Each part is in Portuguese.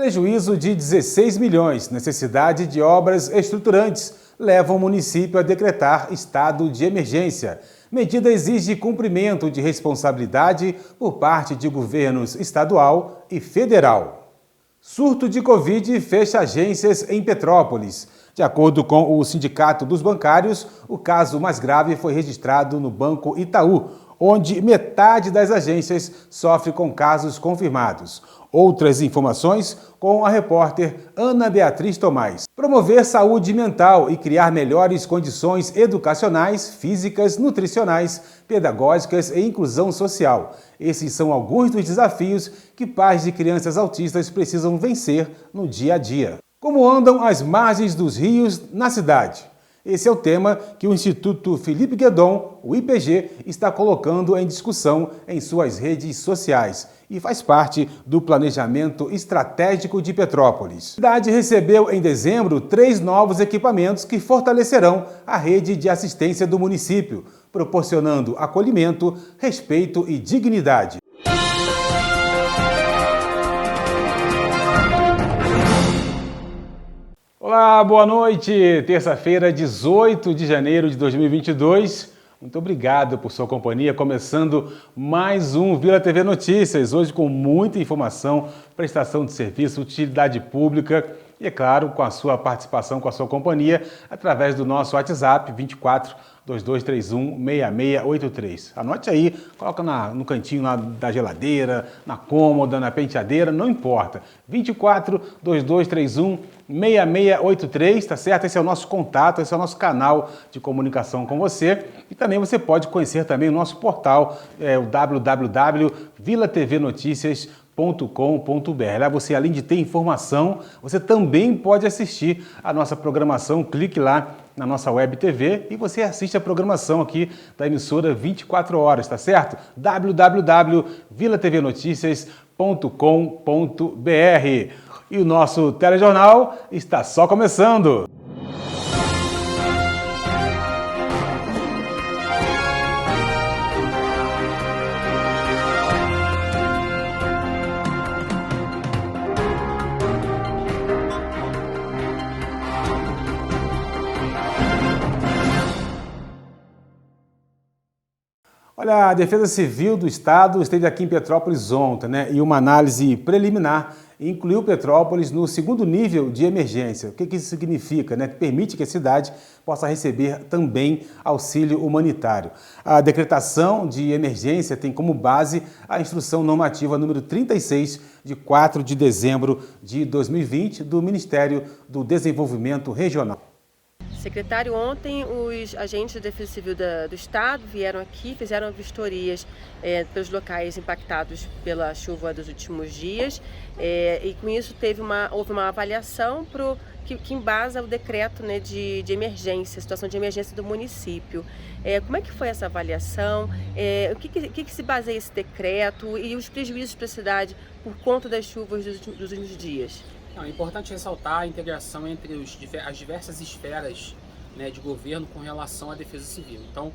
Prejuízo de 16 milhões, necessidade de obras estruturantes, leva o município a decretar estado de emergência. Medida exige cumprimento de responsabilidade por parte de governos estadual e federal. Surto de Covid fecha agências em Petrópolis. De acordo com o Sindicato dos Bancários, o caso mais grave foi registrado no Banco Itaú, onde metade das agências sofre com casos confirmados. Outras informações com a repórter Ana Beatriz Tomás. Promover saúde mental e criar melhores condições educacionais, físicas, nutricionais, pedagógicas e inclusão social. Esses são alguns dos desafios que pais de crianças autistas precisam vencer no dia a dia. Como andam as margens dos rios na cidade? Esse é o tema que o Instituto Felipe Guedon, o IPG, está colocando em discussão em suas redes sociais e faz parte do planejamento estratégico de Petrópolis. A cidade recebeu em dezembro 3 novos equipamentos que fortalecerão a rede de assistência do município, proporcionando acolhimento, respeito e dignidade. Olá, boa noite! Terça-feira, 18 de janeiro de 2022. Muito obrigado por sua companhia, começando mais um Vila TV Notícias, hoje com muita informação, prestação de serviço, utilidade pública e, é claro, com a sua participação, com a sua companhia, através do nosso WhatsApp 24 2231 6683. Anote aí, coloca no cantinho lá da geladeira, na cômoda, na penteadeira, não importa. 24 2231 6683, tá certo? Esse é o nosso contato, esse é o nosso canal de comunicação com você. E também você pode conhecer também o nosso portal, o www.vilatvnoticias.com.br. Lá você, além de ter informação, você também pode assistir a nossa programação. Clique lá na nossa web TV e você assiste a programação aqui da emissora 24 horas, tá certo? www.vilatvnoticias.com.br. E o nosso telejornal está só começando. Olha, a Defesa Civil do Estado esteve aqui em Petrópolis ontem, né? E uma análise preliminar incluiu Petrópolis no segundo nível de emergência. O que isso significa, né? Que permite que a cidade possa receber também auxílio humanitário. A decretação de emergência tem como base a Instrução Normativa número 36, de 4 de dezembro de 2020, do Ministério do Desenvolvimento Regional. Secretário, ontem os agentes da Defesa Civil do Estado vieram aqui, fizeram vistorias pelos locais impactados pela chuva dos últimos dias e com isso houve uma avaliação que embasa o decreto, né, de emergência, situação de emergência do município. Como é que foi essa avaliação? O que se baseia esse decreto e os prejuízos para a cidade por conta das chuvas dos últimos dias? É importante ressaltar a integração entre as diversas esferas, né, de governo com relação à Defesa Civil. Então,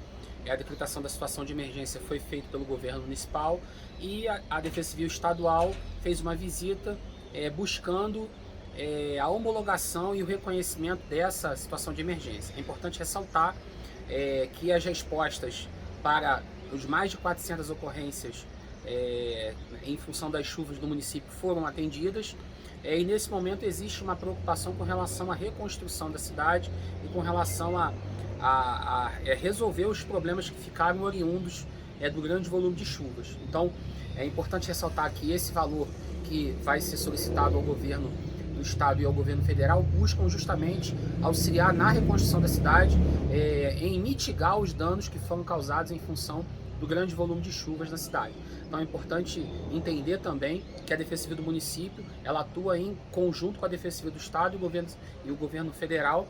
a decretação da situação de emergência foi feita pelo governo municipal e a Defesa Civil estadual fez uma visita buscando a homologação e o reconhecimento dessa situação de emergência. É importante ressaltar que as respostas para os mais de 400 ocorrências em função das chuvas do município foram atendidas. E nesse momento existe uma preocupação com relação à reconstrução da cidade e com relação a resolver os problemas que ficaram oriundos do grande volume de chuvas. Então é importante ressaltar que esse valor que vai ser solicitado ao governo do estado e ao governo federal buscam justamente auxiliar na reconstrução da cidade, em mitigar os danos que foram causados em função do grande volume de chuvas na cidade. Então é importante entender também que a Defesa Civil do município ela atua em conjunto com a Defesa Civil do Estado e o governo federal,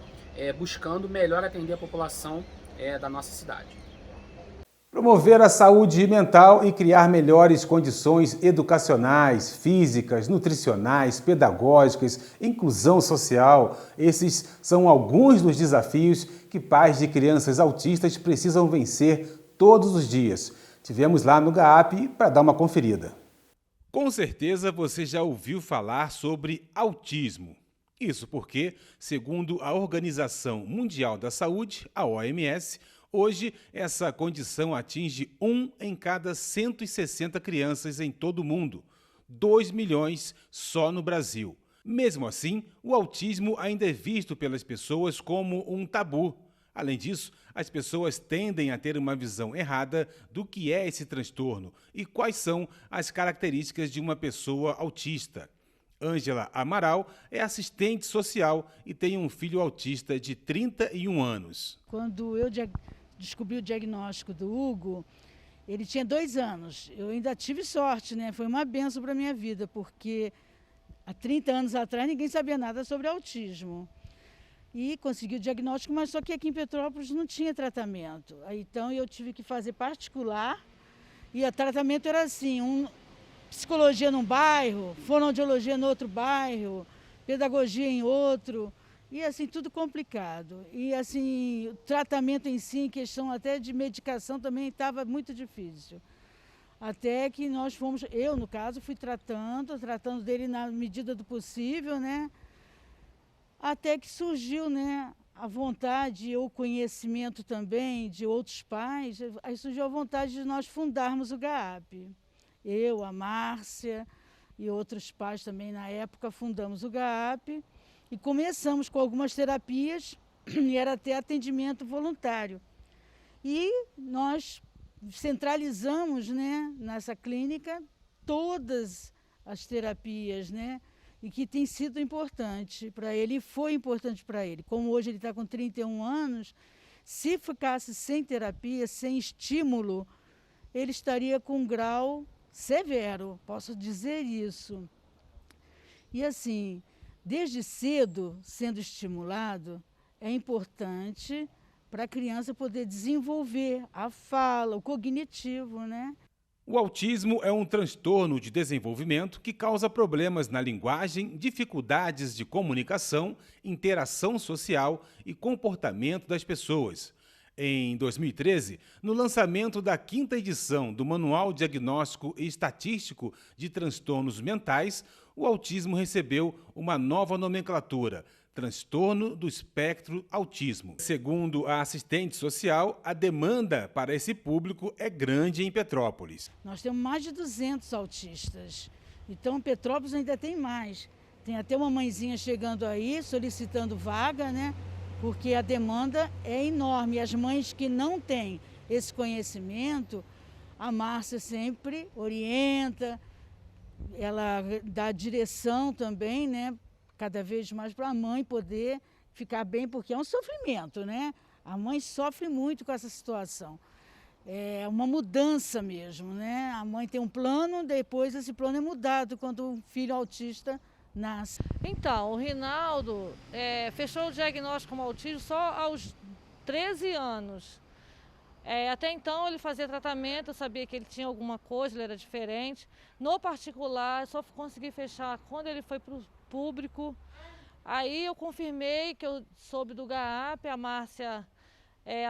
buscando melhor atender a população da nossa cidade. Promover a saúde mental e criar melhores condições educacionais, físicas, nutricionais, pedagógicas, inclusão social. Esses são alguns dos desafios que pais de crianças autistas precisam vencer todos os dias. Tivemos lá no GAAP para dar uma conferida. Com certeza você já ouviu falar sobre autismo. Isso porque, segundo a Organização Mundial da Saúde, a OMS, hoje essa condição atinge 1 em cada 160 crianças em todo o mundo, 2 milhões só no Brasil. Mesmo assim, o autismo ainda é visto pelas pessoas como um tabu. Além disso, as pessoas tendem a ter uma visão errada do que é esse transtorno e quais são as características de uma pessoa autista. Ângela Amaral é assistente social e tem um filho autista de 31 anos. Quando eu descobri o diagnóstico do Hugo, ele tinha 2 anos. Eu ainda tive sorte, né? Foi uma benção para a minha vida, porque há 30 anos atrás ninguém sabia nada sobre autismo. E consegui o diagnóstico, mas só que aqui em Petrópolis não tinha tratamento. Então eu tive que fazer particular e o tratamento era assim, psicologia num bairro, fonoaudiologia no outro bairro, pedagogia em outro, e assim, tudo complicado. E assim, o tratamento em si, em questão até de medicação também estava muito difícil. Até que nós fomos, eu no caso, fui tratando dele na medida do possível, né? Até que surgiu, né, a vontade e o conhecimento também de outros pais, aí surgiu a vontade de nós fundarmos o GAAP. Eu, a Márcia e outros pais também na época fundamos o GAAP e começamos com algumas terapias e era até atendimento voluntário. E nós centralizamos, né, nessa clínica todas as terapias, né? E que tem sido importante para ele, e foi importante para ele. Como hoje ele está com 31 anos, se ficasse sem terapia, sem estímulo, ele estaria com um grau severo, posso dizer isso. E assim, desde cedo, sendo estimulado, é importante para a criança poder desenvolver a fala, o cognitivo, né? O autismo é um transtorno de desenvolvimento que causa problemas na linguagem, dificuldades de comunicação, interação social e comportamento das pessoas. Em 2013, no lançamento da 5ª edição do Manual Diagnóstico e Estatístico de Transtornos Mentais, o autismo recebeu uma nova nomenclatura, transtorno do espectro autismo. Segundo a assistente social, a demanda para esse público é grande em Petrópolis. Nós temos mais de 200 autistas, então Petrópolis ainda tem mais. Tem até uma mãezinha chegando aí, solicitando vaga, né? Porque a demanda é enorme. E as mães que não têm esse conhecimento, a Márcia sempre orienta, ela dá direção também, né? Cada vez mais para a mãe poder ficar bem, porque é um sofrimento, né? A mãe sofre muito com essa situação. É uma mudança mesmo, né? A mãe tem um plano, depois esse plano é mudado quando o filho autista nasce. Então, o Rinaldo fechou o diagnóstico como autismo só aos 13 anos. Até então ele fazia tratamento, eu sabia que ele tinha alguma coisa, ele era diferente. No particular, eu só consegui fechar quando ele foi para o público. Aí eu confirmei que eu soube do GAAP, a Márcia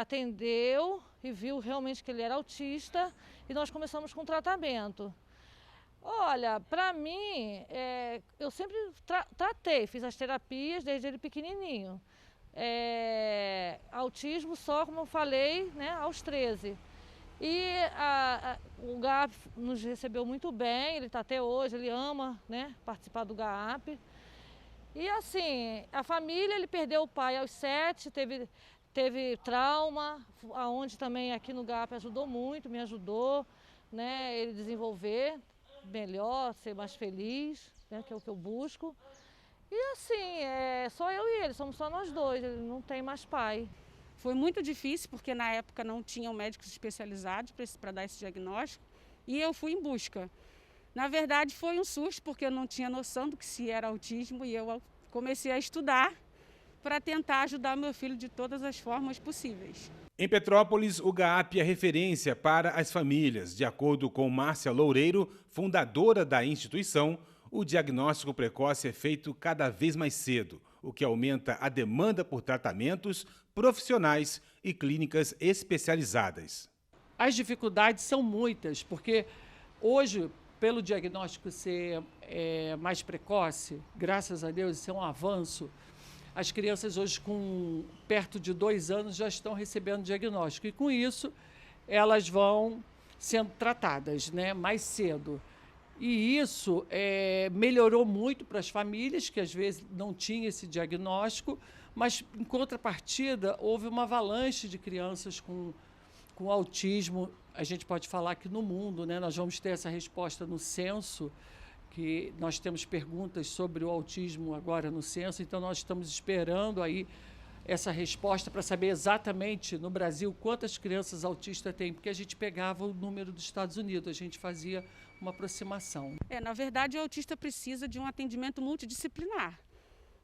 atendeu e viu realmente que ele era autista e nós começamos com o tratamento. Olha, para mim, eu sempre tratei, fiz as terapias desde ele pequenininho. Autismo só, como eu falei, né, aos 13. E o GAAP nos recebeu muito bem, ele está até hoje, ele ama, né, participar do GAAP. E assim, a família, ele perdeu o pai aos 7, teve trauma, aonde também aqui no GAAP ajudou muito, me ajudou, né, ele desenvolver melhor, ser mais feliz, né, que é o que eu busco. E assim, só eu e ele, somos só nós dois, ele não tem mais pai. Foi muito difícil porque na época não tinham médicos especializados para dar esse diagnóstico e eu fui em busca. Na verdade foi um susto porque eu não tinha noção do que se era autismo e eu comecei a estudar para tentar ajudar meu filho de todas as formas possíveis. Em Petrópolis, o GAAP é referência para as famílias. De acordo com Márcia Loureiro, fundadora da instituição, o diagnóstico precoce é feito cada vez mais cedo, o que aumenta a demanda por tratamentos profissionais e clínicas especializadas. As dificuldades são muitas, porque hoje, pelo diagnóstico ser mais precoce, graças a Deus, isso é um avanço. As crianças hoje com perto de 2 anos já estão recebendo diagnóstico e com isso elas vão sendo tratadas, né, mais cedo. E isso melhorou muito para as famílias que às vezes não tinham esse diagnóstico, mas em contrapartida houve uma avalanche de crianças com autismo. A gente pode falar que no mundo, né, nós vamos ter essa resposta no censo, que nós temos perguntas sobre o autismo agora no censo, então nós estamos esperando aí essa resposta para saber exatamente no Brasil quantas crianças autistas tem, porque a gente pegava o número dos Estados Unidos, a gente fazia uma aproximação. Na verdade, o autista precisa de um atendimento multidisciplinar,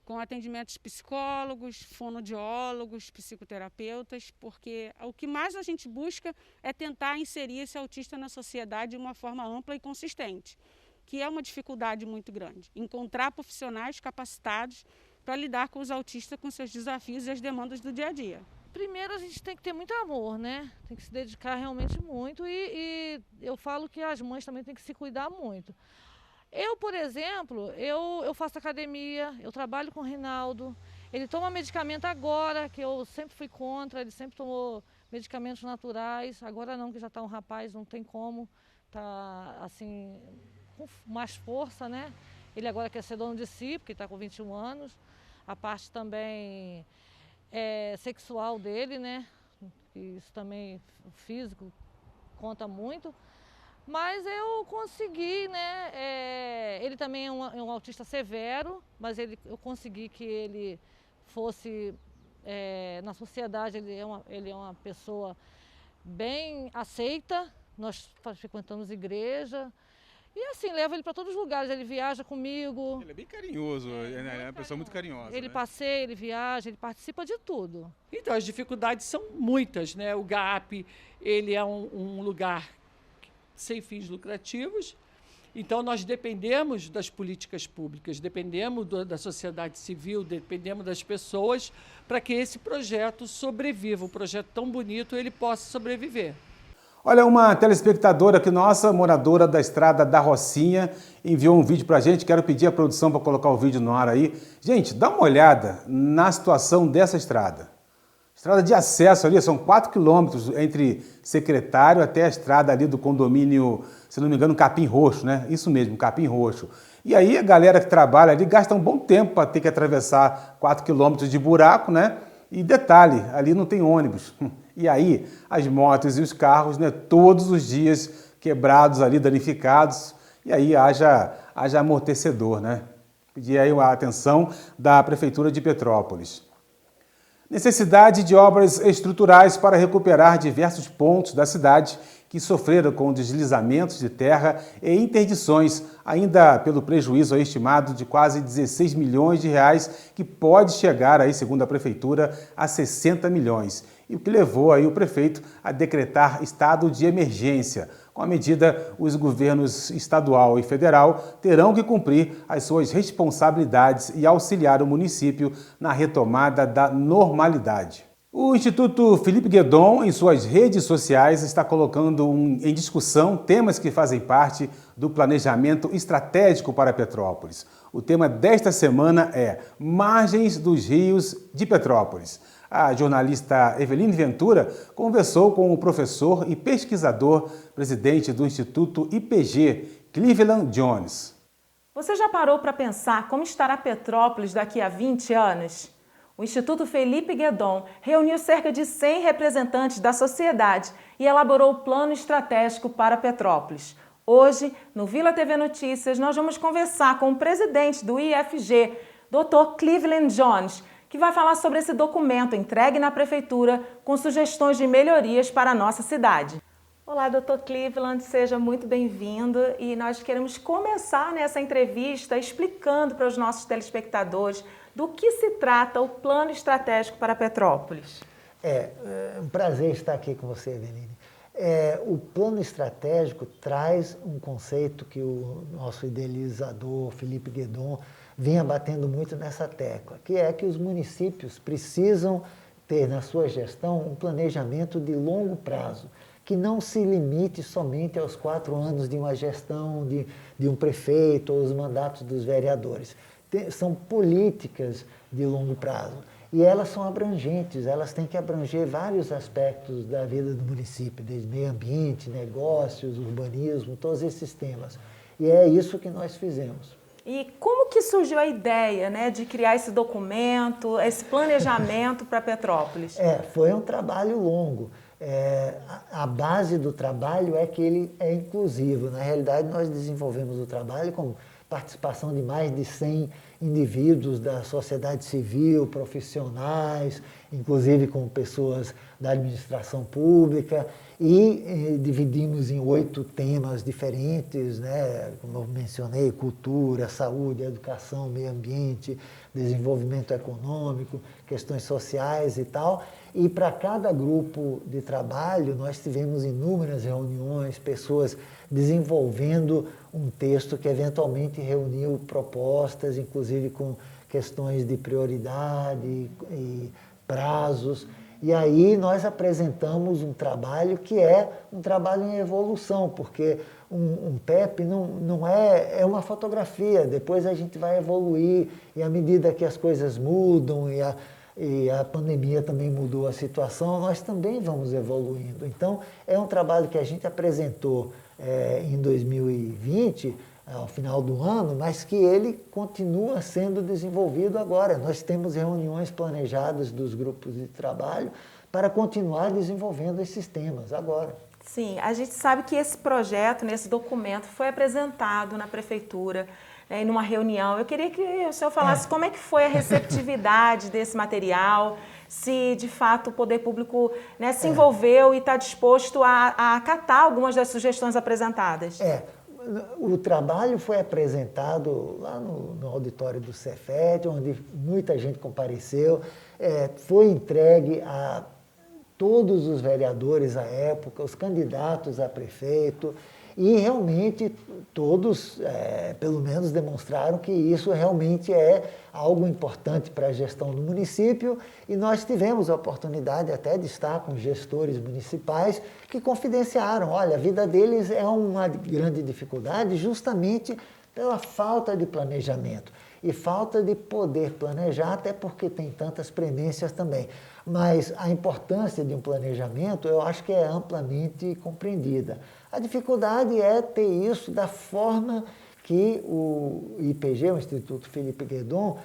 com atendimentos psicólogos, fonoaudiólogos, psicoterapeutas, porque o que mais a gente busca é tentar inserir esse autista na sociedade de uma forma ampla e consistente, que é uma dificuldade muito grande. Encontrar profissionais capacitados para lidar com os autistas, com seus desafios e as demandas do dia a dia. Primeiro a gente tem que ter muito amor, né? Tem que se dedicar realmente muito e eu falo que as mães também têm que se cuidar muito. Eu, por exemplo, eu faço academia, eu trabalho com o Rinaldo, ele toma medicamento agora, que eu sempre fui contra, ele sempre tomou medicamentos naturais, agora não, que já está um rapaz, não tem como, tá assim, com mais força, né? Ele agora quer ser dono de si, porque está com 21 anos, a parte também sexual dele, né? Isso também, o físico, conta muito. Mas eu consegui, né? Ele também é um autista severo, mas eu consegui que ele fosse, na sociedade, ele é uma pessoa bem aceita. Nós frequentamos igreja. E assim, levo ele para todos os lugares, ele viaja comigo. Ele é bem carinhoso, é uma pessoa muito carinhosa. Ele né? passeia, ele viaja, ele participa de tudo. Então, as dificuldades são muitas, né? O GAP, ele é um lugar sem fins lucrativos, então nós dependemos das políticas públicas, dependemos da sociedade civil, dependemos das pessoas para que esse projeto sobreviva, um projeto tão bonito, ele possa sobreviver. Olha, uma telespectadora aqui nossa, moradora da Estrada da Rocinha, enviou um vídeo pra gente. Quero pedir à produção para colocar o vídeo no ar aí. Gente, dá uma olhada na situação dessa estrada. Estrada de acesso ali, são 4 quilômetros entre Secretário até a estrada ali do condomínio, se não me engano, Capim Roxo, né? Isso mesmo, Capim Roxo. E aí a galera que trabalha ali gasta um bom tempo para ter que atravessar 4 quilômetros de buraco, né? E detalhe, ali não tem ônibus. E aí, as motos e os carros, né, todos os dias quebrados ali, danificados, e aí haja amortecedor, né? Pedir aí a atenção da Prefeitura de Petrópolis. Necessidade de obras estruturais para recuperar diversos pontos da cidade que sofreram com deslizamentos de terra e interdições, ainda pelo prejuízo estimado de quase 16 milhões de reais, que pode chegar, aí, segundo a Prefeitura, a 60 milhões. E o que levou aí o prefeito a decretar estado de emergência. Com a medida, os governos estadual e federal terão que cumprir as suas responsabilidades e auxiliar o município na retomada da normalidade. O Instituto Felipe Guedon, em suas redes sociais, está colocando em discussão temas que fazem parte do planejamento estratégico para Petrópolis. O tema desta semana é Margens dos Rios de Petrópolis. A jornalista Eveline Ventura conversou com o professor e pesquisador, presidente do Instituto IPG, Cleveland Jones. Você já parou para pensar como estará Petrópolis daqui a 20 anos? O Instituto Felipe Guedon reuniu cerca de 100 representantes da sociedade e elaborou o plano estratégico para Petrópolis. Hoje, no Vila TV Notícias, nós vamos conversar com o presidente do IFG, Dr. Cleveland Jones, que vai falar sobre esse documento entregue na Prefeitura com sugestões de melhorias para a nossa cidade. Olá, Dr. Cleveland, seja muito bem-vindo e nós queremos começar nessa entrevista explicando para os nossos telespectadores do que se trata o Plano Estratégico para Petrópolis. É um prazer estar aqui com você, Eveline. O Plano Estratégico traz um conceito que o nosso idealizador, Felipe Guedon, vinha batendo muito nessa tecla, que é que os municípios precisam ter na sua gestão um planejamento de longo prazo, que que não se limite somente aos 4 anos de uma gestão de um prefeito ou os mandatos dos vereadores. São políticas de longo prazo e elas são abrangentes, elas têm que abranger vários aspectos da vida do município, desde meio ambiente, negócios, urbanismo, todos esses temas. E é isso que nós fizemos. E como que surgiu a ideia, né, de criar esse documento, esse planejamento para Petrópolis? Foi um trabalho longo. A base do trabalho é que ele é inclusivo. Na realidade, nós desenvolvemos o trabalho com participação de mais de 100 indivíduos da sociedade civil, profissionais, inclusive com pessoas da administração pública, e dividimos em 8 temas diferentes, né? Como eu mencionei, cultura, saúde, educação, meio ambiente, desenvolvimento econômico, questões sociais e tal. E para cada grupo de trabalho, nós tivemos inúmeras reuniões, pessoas desenvolvendo um texto que eventualmente reuniu propostas, inclusive com questões de prioridade e prazos. E aí nós apresentamos um trabalho que é um trabalho em evolução, porque um PEP não é uma fotografia, depois a gente vai evoluir, e à medida que as coisas mudam e a pandemia também mudou a situação, nós também vamos evoluindo. Então, é um trabalho que a gente apresentou em 2020, ao final do ano, mas que ele continua sendo desenvolvido agora. Nós temos reuniões planejadas dos grupos de trabalho para continuar desenvolvendo esses temas agora. Sim, a gente sabe que esse projeto, nesse documento, foi apresentado na prefeitura, em uma reunião. Eu queria que o senhor falasse como é que foi a receptividade desse material, se de fato o poder público, né, se envolveu e está disposto a acatar algumas das sugestões apresentadas. O trabalho foi apresentado lá no auditório do Cefet, onde muita gente compareceu, foi entregue a todos os vereadores à época, os candidatos a prefeito, e realmente todos, pelo menos, demonstraram que isso realmente é algo importante para a gestão do município, e nós tivemos a oportunidade até de estar com gestores municipais que confidenciaram, olha, a vida deles é uma grande dificuldade justamente pela falta de planejamento e falta de poder planejar, até porque tem tantas premências também. Mas a importância de um planejamento, eu acho que é amplamente compreendida. A dificuldade é ter isso da forma que o IPG, o Instituto Felipe Guedon,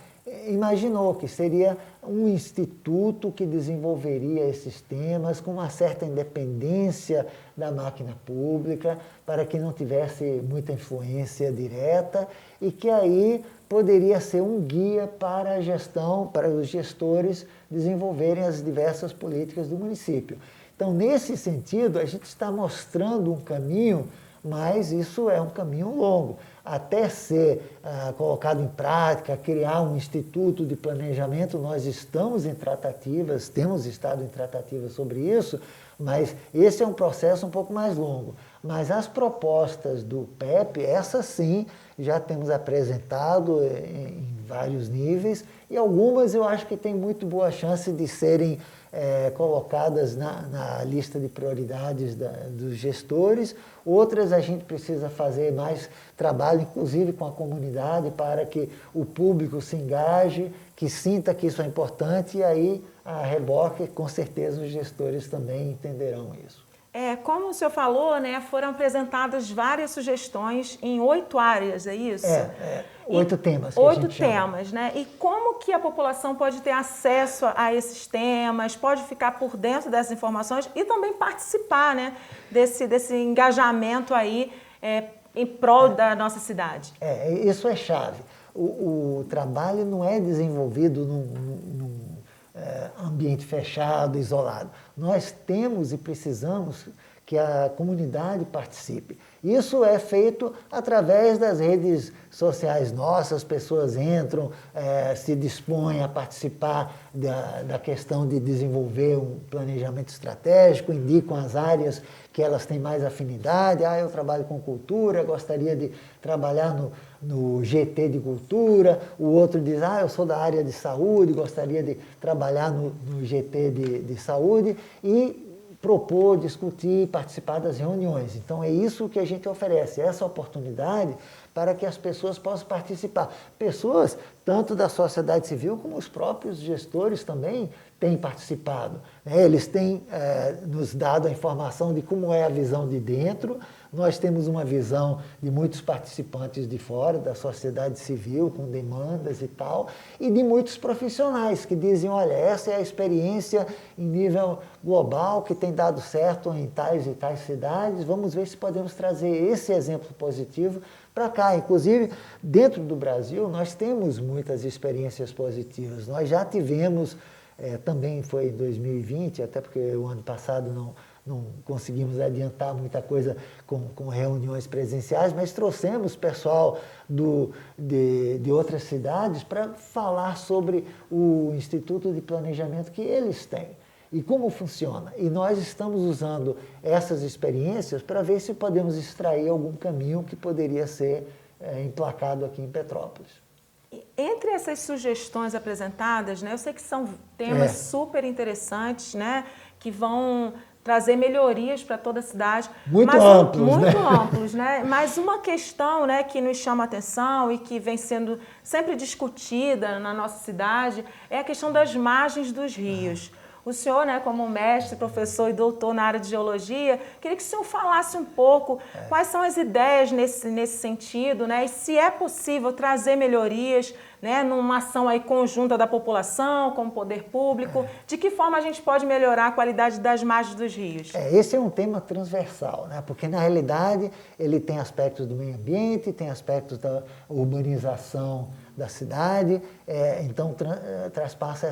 imaginou, que seria um instituto que desenvolveria esses temas com uma certa independência da máquina pública, para que não tivesse muita influência direta e que aí poderia ser um guia para a gestão, para os gestores desenvolverem as diversas políticas do município. Então, nesse sentido, a gente está mostrando um caminho, mas isso é um caminho longo. Até ser colocado em prática, criar um instituto de planejamento, nós estamos em tratativas, temos estado em tratativas sobre isso, mas esse é um processo um pouco mais longo. Mas as propostas do PEP, essas sim, já temos apresentado em vários níveis, e algumas eu acho que tem muito boa chance de serem colocadas na lista de prioridades dos gestores. Outras a gente precisa fazer mais trabalho, inclusive com a comunidade, para que o público se engaje, que sinta que isso é importante, e aí, a reboque, com certeza os gestores também entenderão isso. Como o senhor falou, né, foram apresentadas várias sugestões em 8 áreas, é isso? 8 temas. 8 temas, né? E como que a população pode ter acesso a esses temas, pode ficar por dentro dessas informações e também participar, né, desse engajamento aí em prol da nossa cidade? Isso é chave. O trabalho não é desenvolvido num ambiente fechado, isolado. Nós temos e precisamos que a comunidade participe. Isso é feito através das redes sociais nossas, as pessoas entram, se dispõem a participar da questão de desenvolver um planejamento estratégico, indicam as áreas que elas têm mais afinidade. Eu trabalho com cultura, gostaria de trabalhar no GT de cultura. O outro diz, eu sou da área de saúde, gostaria de trabalhar no GT de saúde. E propor, discutir, participar das reuniões. Então é isso que a gente oferece, essa oportunidade para que as pessoas possam participar. Pessoas, tanto da sociedade civil como os próprios gestores também têm participado. Eles têm nos dado a informação de como é a visão de dentro. Nós temos uma visão de muitos participantes de fora, da sociedade civil, com demandas e tal, e de muitos profissionais que dizem, olha, essa é a experiência em nível global que tem dado certo em tais e tais cidades, vamos ver se podemos trazer esse exemplo positivo para cá. Inclusive, dentro do Brasil, nós temos muitas experiências positivas. Nós já tivemos, também foi em 2020, até porque o ano passado não conseguimos adiantar muita coisa com reuniões presenciais, mas trouxemos pessoal de outras cidades para falar sobre o Instituto de Planejamento que eles têm e como funciona. E nós estamos usando essas experiências para ver se podemos extrair algum caminho que poderia ser emplacado aqui em Petrópolis. Entre essas sugestões apresentadas, né, eu sei que são temas super interessantes, né, que vão trazer melhorias para toda a cidade. Muito amplos, muito amplos, né? Mas uma questão, né, que nos chama a atenção e que vem sendo sempre discutida na nossa cidade é a questão das margens dos rios. O senhor, né, como mestre, professor e doutor na área de geologia, queria que o senhor falasse um pouco quais são as ideias nesse sentido, né, e se é possível trazer melhorias, né, numa ação aí conjunta da população, com o poder público, de que forma a gente pode melhorar a qualidade das margens dos rios? Esse é um tema transversal, né, porque na realidade ele tem aspectos do meio ambiente, tem aspectos da urbanização da cidade, então traspassa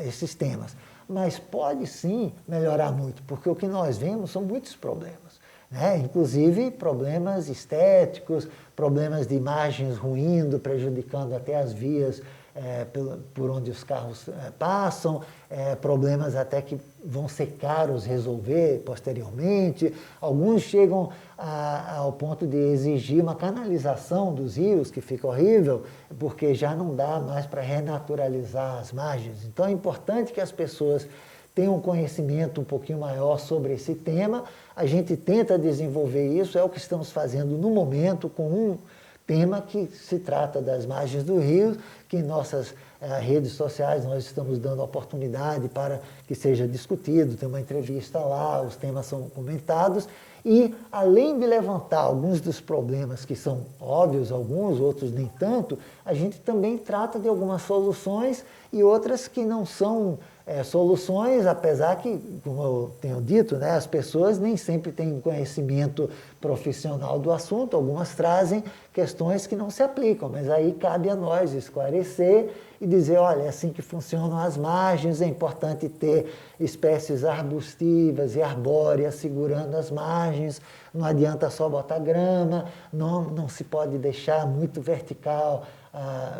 esses temas. Mas pode sim melhorar muito, porque o que nós vemos são muitos problemas, né? Inclusive problemas estéticos, problemas de imagens ruindo, prejudicando até as vias por onde os carros passam, problemas até que vão ser caros resolver posteriormente. Alguns chegam ao ponto de exigir uma canalização dos rios, que fica horrível, porque já não dá mais para renaturalizar as margens. Então é importante que as pessoas tenham um conhecimento um pouquinho maior sobre esse tema. A gente tenta desenvolver isso, é o que estamos fazendo no momento com um tema que se trata das margens do rio, que em nossas redes sociais nós estamos dando oportunidade para que seja discutido, tem uma entrevista lá, os temas são comentados, e além de levantar alguns dos problemas que são óbvios, alguns, outros nem tanto, a gente também trata de algumas soluções e outras que não são soluções, apesar que, como eu tenho dito, né, as pessoas nem sempre têm conhecimento profissional do assunto, algumas trazem questões que não se aplicam, mas aí cabe a nós esclarecer e dizer, olha, é assim que funcionam as margens, é importante ter espécies arbustivas e arbóreas segurando as margens, não adianta só botar grama, não se pode deixar muito vertical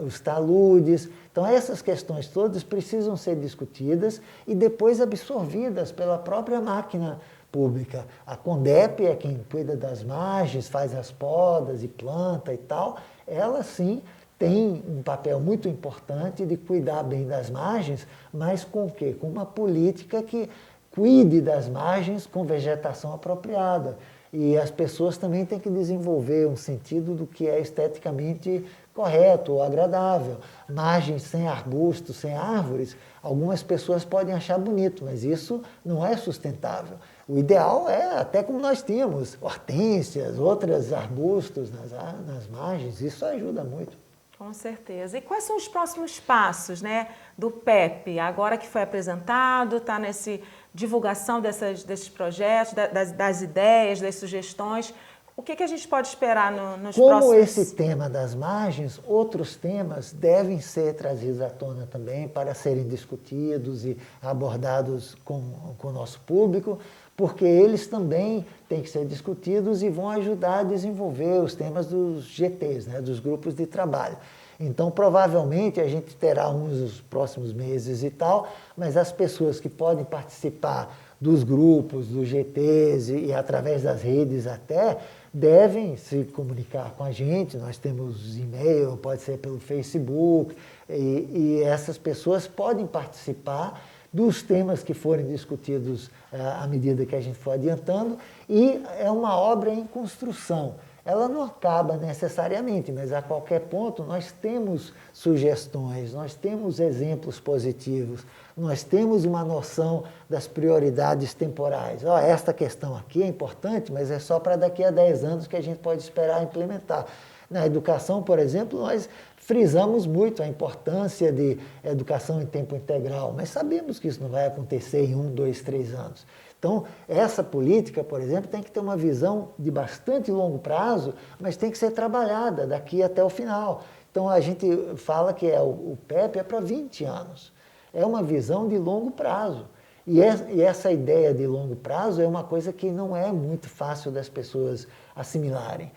os taludes. Então essas questões todas precisam ser discutidas e depois absorvidas pela própria máquina pública. A Condep é quem cuida das margens, faz as podas e planta e tal. Ela sim tem um papel muito importante de cuidar bem das margens, mas com o quê? Com uma política que cuide das margens com vegetação apropriada. E as pessoas também têm que desenvolver um sentido do que é esteticamente correto ou agradável. Margens sem arbustos, sem árvores, algumas pessoas podem achar bonito, mas isso não é sustentável. O ideal é, até como nós tínhamos, hortênsias, outros arbustos nas margens, isso ajuda muito. Com certeza. E quais são os próximos passos, né, do PEP? Agora que foi apresentado, está nessa divulgação desses projetos, das ideias, das sugestões. O que a gente pode esperar nos próximos... Como esse tema das margens, outros temas devem ser trazidos à tona também para serem discutidos e abordados com o nosso público, porque eles também têm que ser discutidos e vão ajudar a desenvolver os temas dos GTs, né, dos grupos de trabalho. Então, provavelmente, a gente terá uns nos próximos meses e tal, mas as pessoas que podem participar dos grupos, dos GTs e através das redes até, devem se comunicar com a gente. Nós temos e-mail, pode ser pelo Facebook, e essas pessoas podem participar dos temas que forem discutidos à medida que a gente for adiantando, e é uma obra em construção. Ela não acaba necessariamente, mas a qualquer ponto nós temos sugestões, nós temos exemplos positivos, nós temos uma noção das prioridades temporais. Esta questão aqui é importante, mas é só para daqui a 10 anos que a gente pode esperar implementar. Na educação, por exemplo, nós frisamos muito a importância de educação em tempo integral, mas sabemos que isso não vai acontecer em 1, 2, 3 anos. Então, essa política, por exemplo, tem que ter uma visão de bastante longo prazo, mas tem que ser trabalhada daqui até o final. Então, a gente fala que o PEP é para 20 anos. É uma visão de longo prazo. E essa ideia de longo prazo é uma coisa que não é muito fácil das pessoas assimilarem.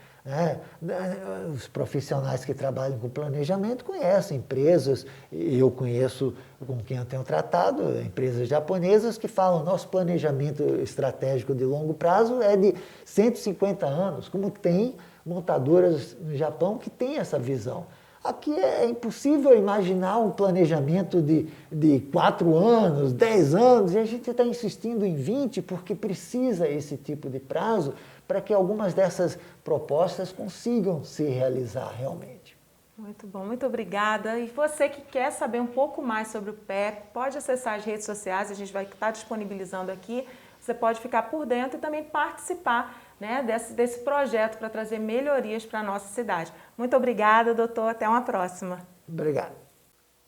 Os profissionais que trabalham com planejamento conhecem empresas, eu conheço com quem eu tenho tratado, empresas japonesas que falam nosso planejamento estratégico de longo prazo é de 150 anos, como tem montadoras no Japão que têm essa visão. Aqui é impossível imaginar um planejamento de 4 anos, 10 anos, e a gente está insistindo em 20 porque precisa esse tipo de prazo para que algumas dessas propostas consigam se realizar realmente. Muito bom, muito obrigada. E você que quer saber um pouco mais sobre o PEP, pode acessar as redes sociais, a gente vai estar disponibilizando aqui. Você pode ficar por dentro e também participar, né, desse projeto para trazer melhorias para a nossa cidade. Muito obrigada, doutor. Até uma próxima. Obrigado.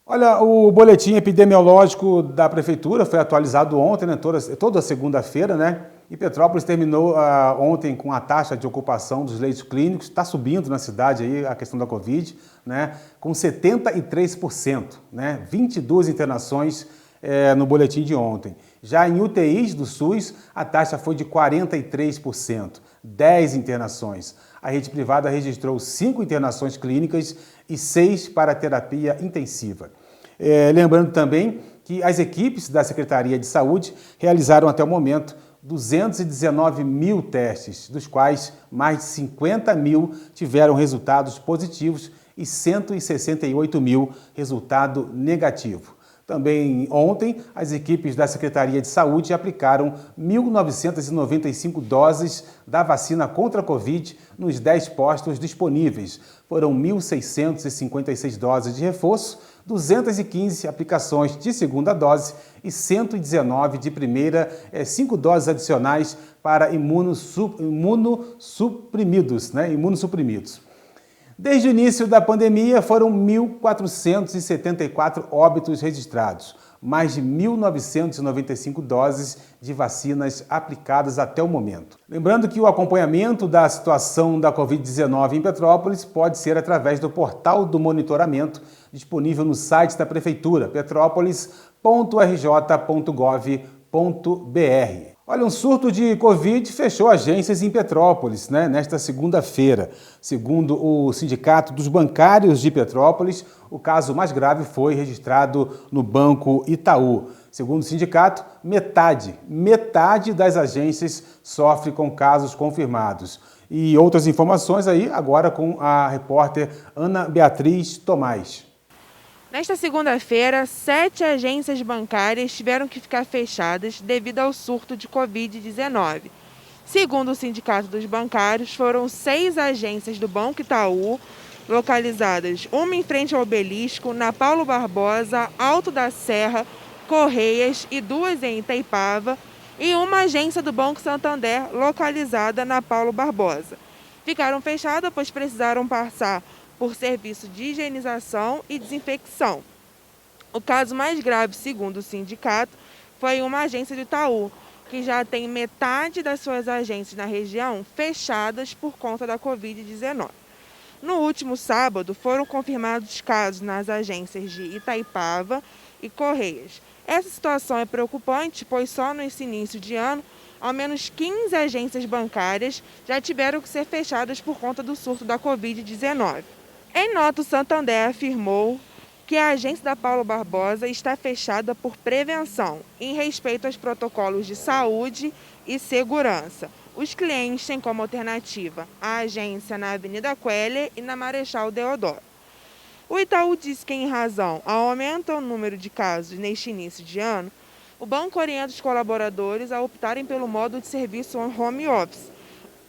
Olha, o boletim epidemiológico da Prefeitura foi atualizado ontem, né, toda segunda-feira, né? E Petrópolis terminou ontem com a taxa de ocupação dos leitos clínicos, está subindo na cidade aí a questão da Covid, né? Com 73%, né? 22 internações no boletim de ontem. Já em UTIs do SUS, a taxa foi de 43%, 10 internações. A rede privada registrou 5 internações clínicas e 6 para terapia intensiva. Lembrando também que as equipes da Secretaria de Saúde realizaram até o momento 219 mil testes, dos quais mais de 50 mil tiveram resultados positivos e 168 mil resultado negativo. Também ontem, as equipes da Secretaria de Saúde aplicaram 1.995 doses da vacina contra a Covid nos 10 postos disponíveis. Foram 1.656 doses de reforço, 215 aplicações de segunda dose e 119 de primeira, 5 doses adicionais para imunossuprimidos. Desde o início da pandemia, foram 1.474 óbitos registrados, mais de 1.995 doses de vacinas aplicadas até o momento. Lembrando que o acompanhamento da situação da Covid-19 em Petrópolis pode ser através do portal do monitoramento, disponível no site da Prefeitura, petrópolis.rj.gov.br. Olha, um surto de Covid fechou agências em Petrópolis, né, nesta segunda-feira. Segundo o Sindicato dos Bancários de Petrópolis, o caso mais grave foi registrado no Banco Itaú. Segundo o sindicato, metade das agências sofre com casos confirmados. E outras informações aí agora com a repórter Ana Beatriz Tomás. Nesta segunda-feira, 7 agências bancárias tiveram que ficar fechadas devido ao surto de Covid-19. Segundo o Sindicato dos Bancários, foram 6 agências do Banco Itaú, localizadas uma em frente ao Obelisco, na Paulo Barbosa, Alto da Serra, Correias e 2 em Itaipava, e uma agência do Banco Santander, localizada na Paulo Barbosa. Ficaram fechadas pois precisaram passar por serviço de higienização e desinfecção. O caso mais grave, segundo o sindicato, foi uma agência do Itaú, que já tem metade das suas agências na região fechadas por conta da Covid-19. No último sábado, foram confirmados casos nas agências de Itaipava e Correias. Essa situação é preocupante, pois só nesse início de ano, ao menos 15 agências bancárias já tiveram que ser fechadas por conta do surto da Covid-19. Em nota, o Santander afirmou que a agência da Paulo Barbosa está fechada por prevenção, em respeito aos protocolos de saúde e segurança. Os clientes têm como alternativa a agência na Avenida Queller e na Marechal Deodoro. O Itaú disse que, em razão ao aumento do número de casos neste início de ano, o banco orienta os colaboradores a optarem pelo modo de serviço home office.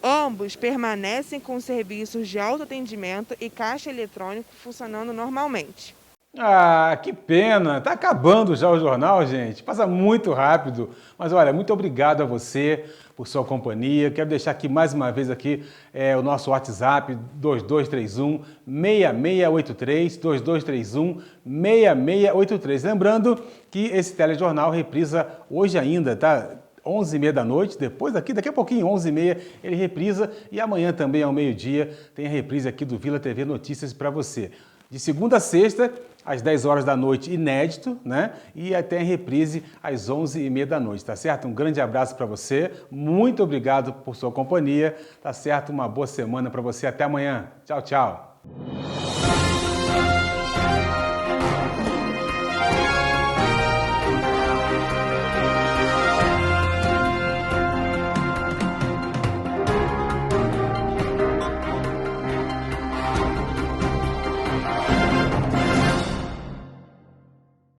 Ambos permanecem com serviços de autoatendimento e caixa eletrônico funcionando normalmente. Ah, que pena! Tá acabando já o jornal, gente. Passa muito rápido. Mas olha, muito obrigado a você por sua companhia. Quero deixar aqui mais uma vez o nosso WhatsApp 2231-6683, 2231-6683. Lembrando que esse telejornal reprisa hoje ainda, tá? 11h30 da noite, depois daqui a pouquinho, 11h30, ele reprisa. E amanhã também, ao meio-dia, tem a reprise aqui do Vila TV Notícias para você. De segunda a sexta, às 10 horas da noite, inédito, né? E até a reprise às 11h30 da noite, tá certo? Um grande abraço para você, muito obrigado por sua companhia, tá certo? Uma boa semana para você, até amanhã. Tchau, tchau.